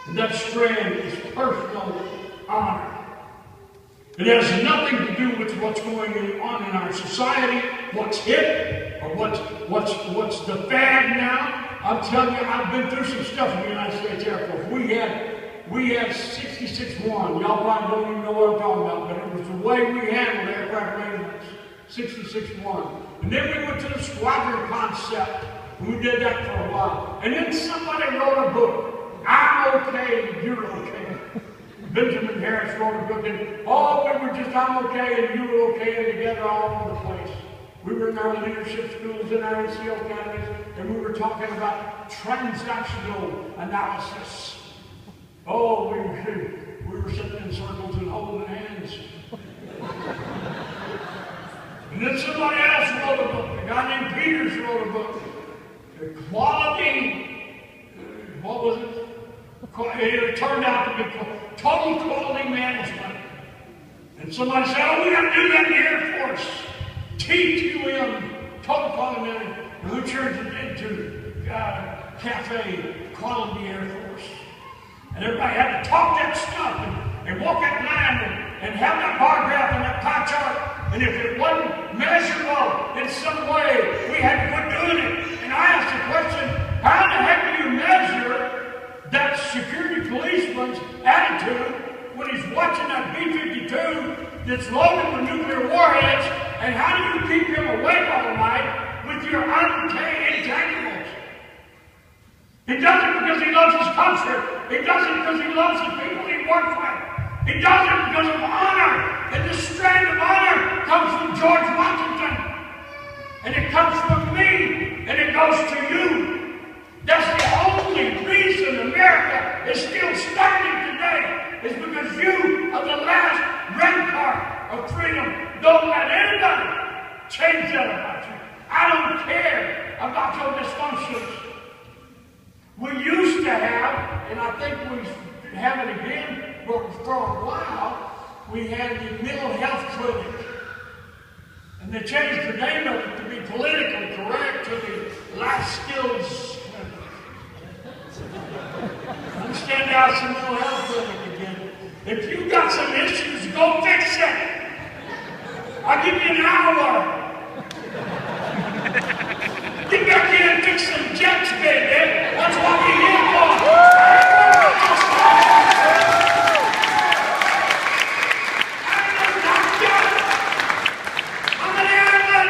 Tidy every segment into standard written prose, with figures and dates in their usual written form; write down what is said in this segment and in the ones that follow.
And that strand is personal honor. It has nothing to do with what's going on in our society, what's hip, or what's the fad now. I'm telling you, I've been through some stuff in the United States Air Force. We had 66-1. Y'all probably don't even know what I'm talking about, but it was the way we handled aircraft maintenance. 66-1. And then we went to the squadron concept, and we did that for a while. And then somebody wrote a book. I'm okay, you're okay. Benjamin Harris wrote a book, and we were just, I'm okay, and you were okay, and together all over the place. We were in our leadership schools, in our NCO academies, and we were talking about transactional analysis. Oh, we were sitting in circles and holding hands. And then somebody else wrote a book. A guy named Peters wrote a book. The quality, what was it? It turned out to be total quality management. And somebody said, oh, we got to do that in the Air Force. TQM, total quality management. And we turned it into cafe, quality Air Force. And everybody had to talk that stuff and walk that line and have that bar graph and that pie chart. And if it wasn't measurable in some way, we had to quit doing it. And I asked the question, how the heck do you measure that security policeman's attitude when he's watching that B-52 that's loaded with nuclear warheads, and how do you keep him awake all night with your intangibles? He does it because he loves his country. He does it because he loves the people he works with. He does it because of honor. And this strand of honor comes from George Washington. And it comes from me. And it goes to you. That's the only reason America is still standing today, is because you are the last rampart of freedom. Don't let anybody change that about you. I don't care about your dysfunctions. We used to have, and I think we have it again for a while, we had the mental health clinic. And they changed the name of it to be politically correct to the life skills clinic. I'm standing out some mental health clinic again. If you've got some issues, go fix it. I'll give you an hour. Get back here and fix some jets, baby. That's what we're here for. I'm an airman.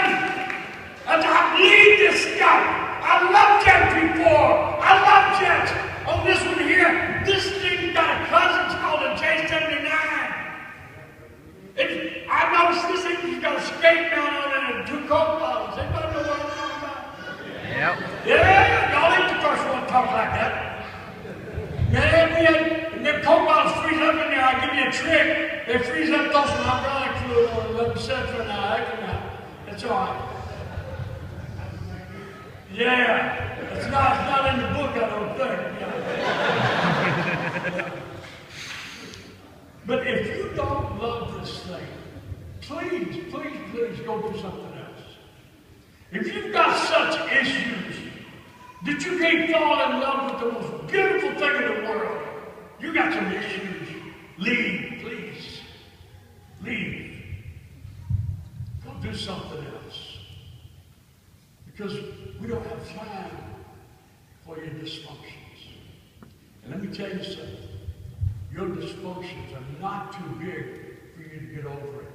I bleed this stuff. I love Jet before. I love Jets. On this one here, this thing got a cousin. It's called a J79. I noticed this engine's got a skate down on it and 2 Coke bottles. Anybody know what I'm talking about? Yep. Yeah, y'all ain't the first one to talk like that. Yeah, and them Coke bottles freeze up in there. I'll give you a trick. They freeze up, throw some hydraulic fluid on it, let them set for an hour. That's all right. Yeah, it's not in the book, I don't think. Yeah. But if you don't love this thing, please go do something else. If you've got such issues that you can't fall in love with the most beautiful thing in the world, you got some issues, leave, please. Leave. Go do something else. Because we don't have time for your dysfunctions. And let me tell you something. Your dysfunctions are not too big for you to get over it.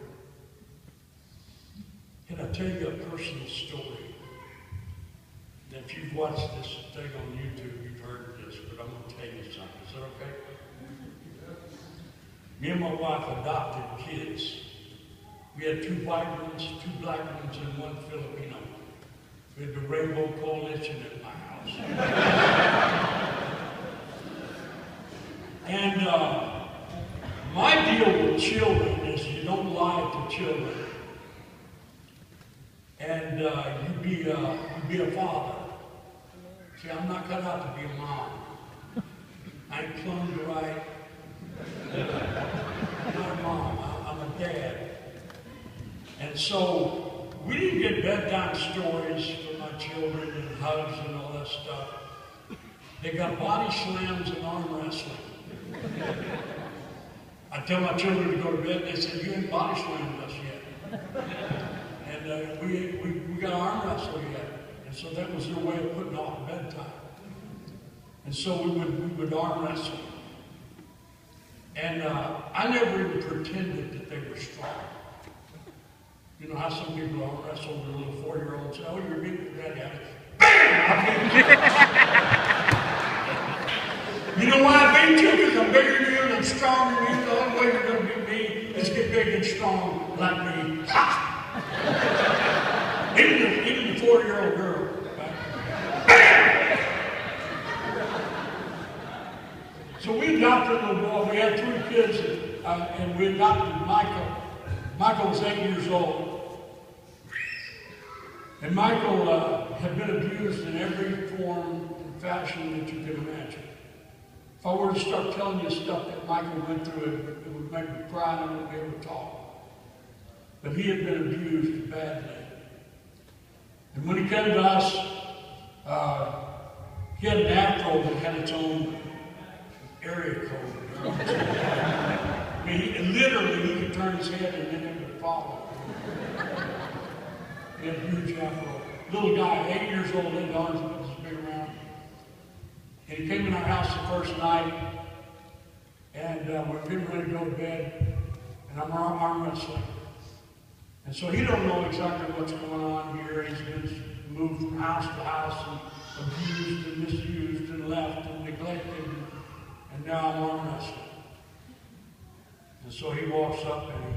Can I tell you a personal story? And if you've watched this thing on YouTube, you've heard this, but I'm going to tell you something. Is that okay? Me and my wife adopted kids. We had 2 white ones, 2 black ones, and 1 Filipino. We had the Rainbow Coalition at my house. And my deal with children is you don't lie to children. And you be a father. See, I'm not cut out to be a mom. I ain't plumbed right. I'm not a mom, I'm a dad. And so we didn't get bedtime stories for my children and hugs and all that stuff. They got body slams and arm wrestling. I tell my children to go to bed, they say, you ain't body slammed us yet. And we got arm wrestle yet. And so that was their way of putting off bedtime. And so we would arm wrestle. And I never even pretended that they were strong. You know how some people arm wrestle with a little 4-year-old say, oh, you're getting your daddy out. Bam! You know why I beat you? Because I'm bigger than you and I'm stronger than you. The only way you're going to beat me is get big and strong like me. Even the 4-year-old girl. Bam! So we adopted a little boy. We had 3 kids, and we adopted Michael. Michael was 8 years old. And Michael had been abused in every form and fashion that you can imagine. If I were to start telling you stuff that Michael went through, it would make me cry and I wouldn't be able to talk. But he had been abused badly. And when he came to us, he had an afro that had its own area code. I mean, literally, he could turn his head and then it would follow. He had a huge afro. Little guy, 8 years old, his arms about this big around. And he came in our house the first night, and we're getting ready to go to bed, and I'm arm wrestling. And so he don't know exactly what's going on here. He's been moved from house to house and abused and misused and left and neglected, and now I'm arm wrestling. And so he walks up and he,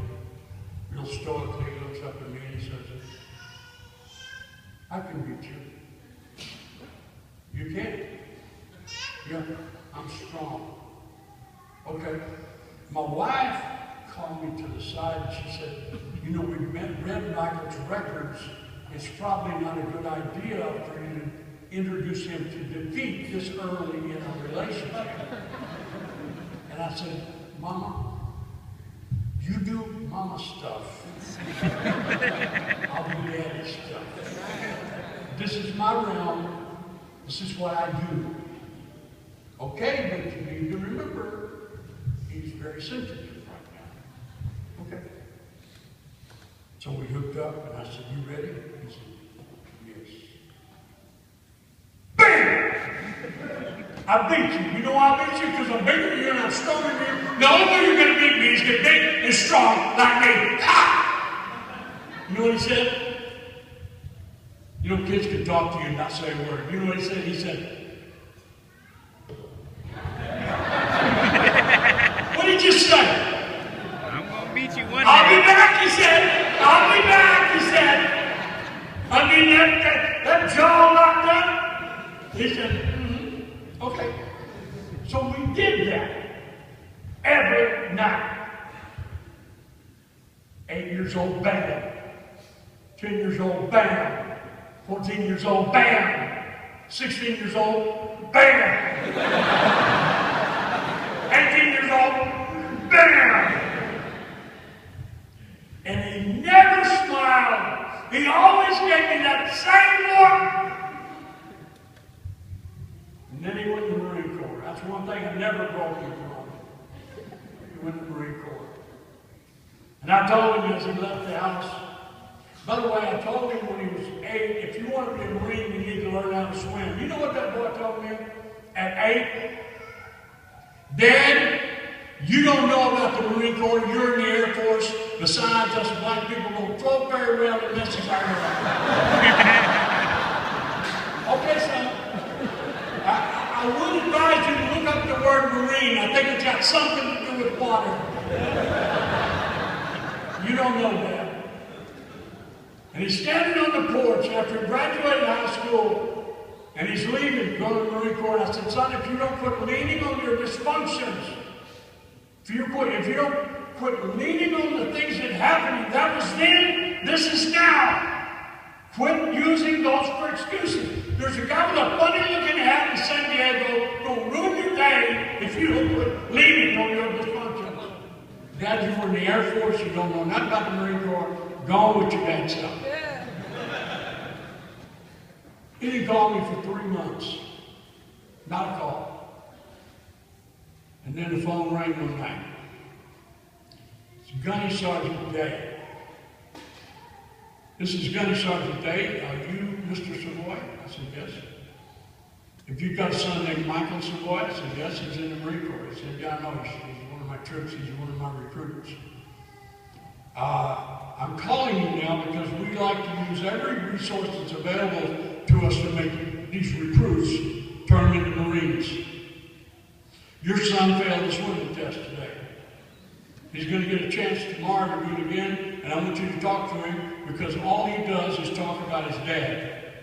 real stoically, looks up at me and he says, I can beat you. You can't. Yeah, I'm strong. Okay. My wife called me to the side and she said, you know, we read Michael's records. It's probably not a good idea for you to introduce him to defeat this early in a relationship. And I said, Mama, you do mama stuff. I'll do daddy stuff. This is my realm. This is what I do. Okay, but you need to remember, he's very sensitive right now. Okay. So we hooked up, and I said, you ready? He said, yes. BAM! I beat you. You know why I beat you? Because I'm bigger than you and I'm stronger than you. The only way you're going to beat me is get big and strong like me. Ah! You know what he said? You know, kids can talk to you and not say a word. You know what he said? He said, what did you say? I'm going to beat you one day. I'll be back, he said. I'll be back, he said. I mean, that jaw locked up. He said, okay. So we did that every night. 8 years old, bam. 10 years old, bam. 14 years old, bam. 16 years old, bam. 18 years old, bam. And he never smiled. He always gave me that same look. And then he went to the Marine Corps. That's one thing I never broke him from. He went to the Marine Corps. And I told him as he left the house, by the way, I told him when he was 8, if you want to be a Marine, you need to learn how to swim. You know what that boy told me at 8? Dad, you don't know about the Marine Corps. You're in the Air Force. Besides, us black people don't float very well and messes our hair. Okay, son. I would advise you to look up the word Marine. I think it's got something to do with water. You don't know that. And he's standing on the porch after he graduated high school, and he's leaving, going to the Marine Corps. And I said, son, if you don't quit leaning on your dysfunctions, if you don't quit leaning on the things that happened, that was then, this is now. Quit using those for excuses. There's a guy with a funny-looking hat in San Diego going to ruin your day if you don't quit leaning on your dysfunctions. Dad, you were in the Air Force, you don't know nothing about the Marine Corps. Go on with your bad stuff. He didn't call me for 3 months. Not a call. And then the phone rang one night. It's Gunny Sergeant Day. This is Gunny Sergeant Day. Are you Mr. Savoie? I said, yes. Have you got a son named Michael Savoie? I said, yes, he's in the Marine Corps. He said, yeah, I know. He's one of my troops. He's one of my recruits. I'm calling you now because we like to use every resource that's available to us to make these recruits turn them into Marines. Your son failed the swimming test today. He's going to get a chance tomorrow to do it again, and I want you to talk to him because all he does is talk about his dad.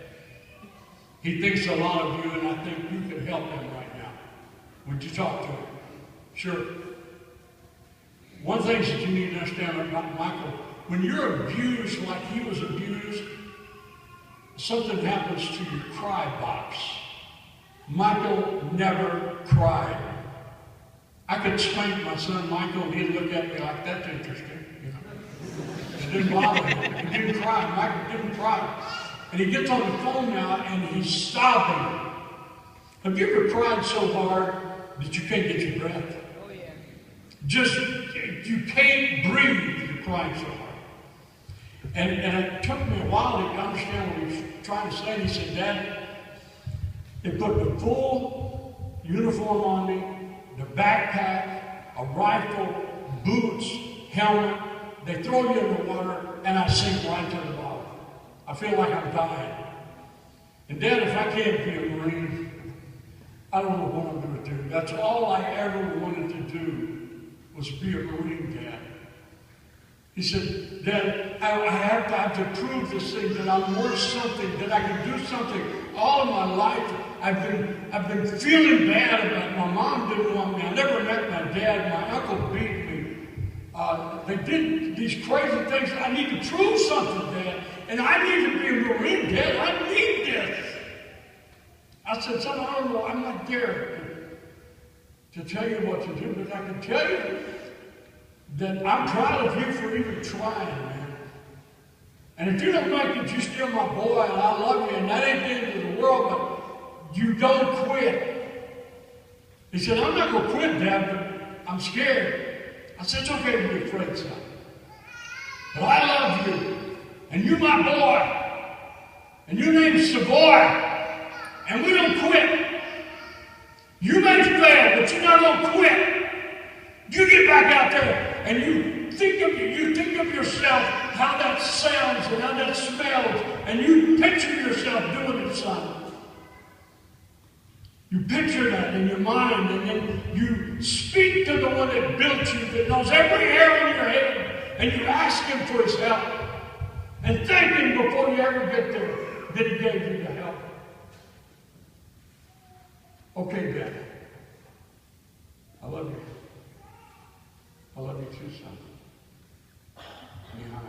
He thinks a lot of you, and I think you can help him right now. Would you talk to him? Sure. One thing that you need to understand about Michael, when you're abused like he was abused, something happens to your cry box. Michael never cried. I could spank my son Michael and he'd look at me like, that's interesting. You know? It didn't bother him. He didn't cry. Michael didn't cry. And he gets on the phone now and he's sobbing. Have you ever cried so hard that you can't get your breath? Oh, yeah. Just, you can't breathe, you're crying so hard. And it took me a while to understand what he was trying to say. He said, Dad, they put the full uniform on me, the backpack, a rifle, boots, helmet. They throw you in the water, and I sink right to the bottom. I feel like I'm dying. And Dad, if I can't be a Marine, I don't know what I'm going to do. That's all I ever wanted to do was be a Marine, Dad. He said, Dad, I have to prove this thing, that I'm worth something, that I can do something. All of my life, I've been feeling bad about it. My mom didn't want me. I never met my dad. My uncle beat me. They did these crazy things. I need to prove something, Dad. And I need to be a Marine, Dad. I need this. I said, son, I don't know. I'm not there to tell you what to do, but I can tell you that I'm proud of you for even trying, man. And if you don't make it, you're still my boy, and I love you, and that ain't the end of the world, but you don't quit. He said, I'm not going to quit, Dad, but I'm scared. I said, it's okay to be afraid, son. But I love you, and you're my boy, and your name's Savoie, and we don't quit. You may fail, but you're not going to quit. You get back out there, and you think of yourself, how that sounds and how that smells, and you picture yourself doing it, son. You picture that in your mind, and then you speak to the one that built you, that knows every hair in your head, and you ask him for his help. And thank him before you ever get there that he gave you the help. Okay, Dad. I love you. I love you too, son. Yeah.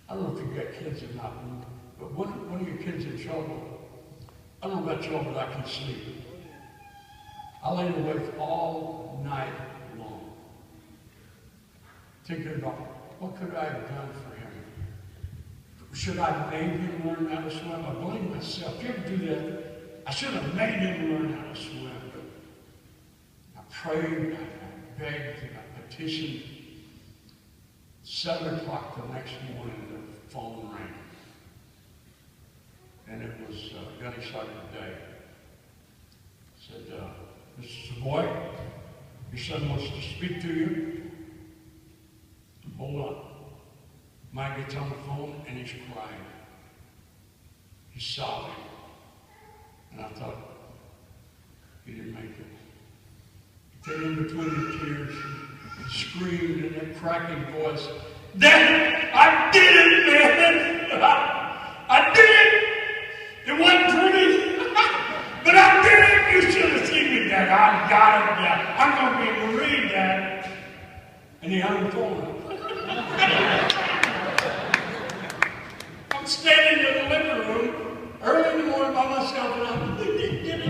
I don't know if you got kids or not, but one of your kids in trouble. I don't know about y'all, but I can sleep. I laid awake all night long, thinking about what could I have done for him. Should I have made him learn how to swim? I blame myself. You ever do that? I should have made him learn how to swim. But I prayed, I begged, and I petitioned. 7 o'clock the next morning, the phone rang. And it was Gunny Sergeant Day. Said, Mr. Savoie, your son wants to speak to you. Hold on. Mike gets on the phone and he's crying. He's sobbing. And I thought, he didn't make it. Then in between the tears, he screamed in that cracking voice, Dad, I did it, man! I did it! It wasn't pretty, but I did it! You should have seen me, Dad. I got it, Dad. I'm going to be a Marine, Dad. And he hung the phone up. I'm standing in the living room early in the morning by myself, and I'm thinking,